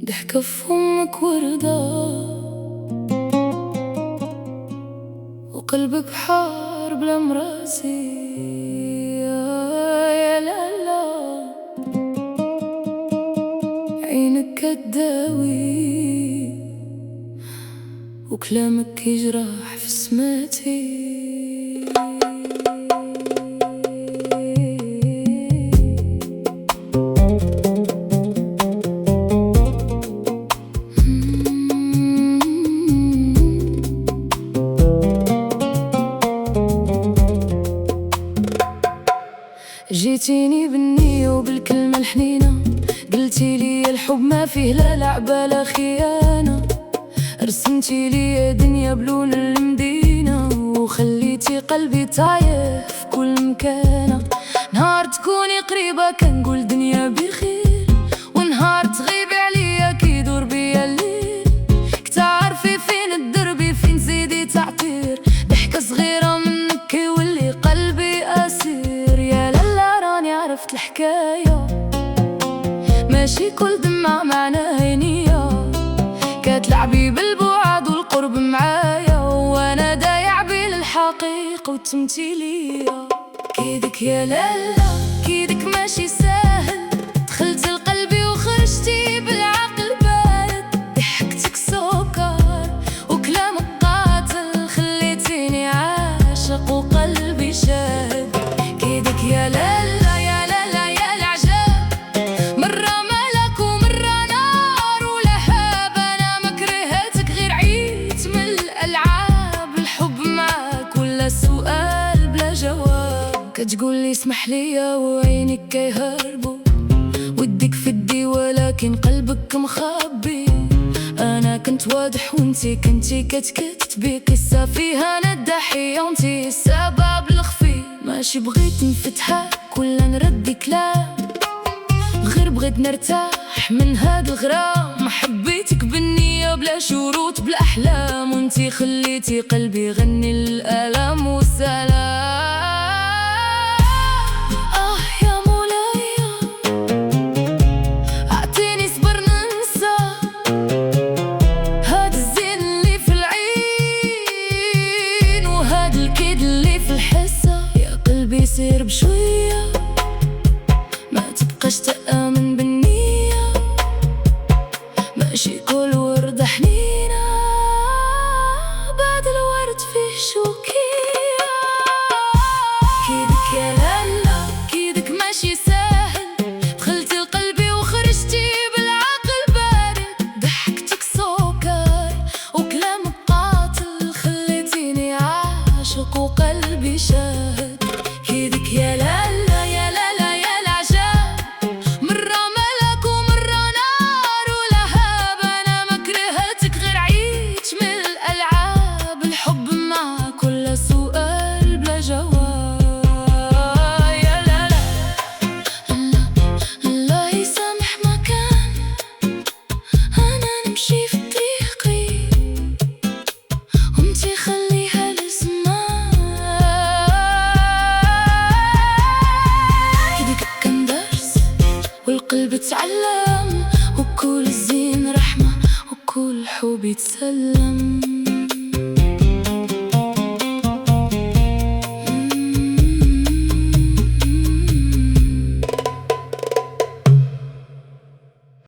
ضحكة في فمك وردة، وقلب بحار بلا مراسي. يا لالا عينك كداوي، وكلامك يجرح في سماتي. جيتيني بالنية وبالكلمة الحنينة، قلتي لي الحب ما فيه لا لعبة لا خيانة. رسمتي لي دنيا بلون المدينة، وخليتي قلبي تايه في كل مكانة. نهار تكوني قريبة كنقول دنيا بخير، ونهار تغيبي عليا كيدور بيا الليل. كتعرفي فين الدربي فين زيدي تعطير، ضحكة صغيرة منك كيولي قلبي أسير. يا لالا راني عرفت الحكاية، ماشي كل دمعة معناها نية. كتلعبي بالبعد والقرب معايا، وانا دايع بالحقيقة وتمتي ليا. كيدك يا لالا كيدك ماشي ساهل، دخلت لقلبي وخرجتي بالعقل بارد. ضحكتك سكر وكلامك قاتل، خليتيني عاشق وقلبي شاهد. كيدك يا لالا يا لالا يا العجاب، مرة ملك ومرة نار ولهاب. أنا ما كرهتك غير عيت من الألعاب. الحب معاك ولا سؤال بلا جواب. كتقولي اسمح ليا وعينك كيهربوا، ودك في الدي ولكن قلبك مخبي. أنا كنت واضح وانتي كنتي كتكتبي قصة فيها أنا الضحية وانتي السبب الخفي. ماشي بغيت نفتحك ولا نردي كلام، غير بغيت نرتاح من هاد الغرام. حبيتك بالنية بلا شروط بلا أحلام، وانتي خليتي قلبي يغني الألم والسلام. يا مولاي أعطيني صبر ننسى هاد الزين اللي في العين، وهاد الكيد اللي في الحسة. يا قلبي سير بشوية، ما تبقاش تأمن بالنية. ماشي كل وردة حنينة بعد الورد فيه شوكية. كيدك يا لالا كيدك ماشي ساهل، دخلتي لقلبي وخرجتي بالعقل بارد. ضحكتك سكر وكلامك قاتل، خليتيني عاشق وقلبي شاهد. كيدك يا لالا يا لالا يا العجاب، مرة ملك ومرة نار ولهاب. أنا ما كرهتك غير عيت من الألعاب. الحب معاك ولا سؤال بلا جواب. يا لالا الله يسامح ما كان، أنا نمشي في طريقي وانتي خليها لزمان. كيدك كان درس والقلب تعلم، وكل زين رحمة وكل حب يتسلم.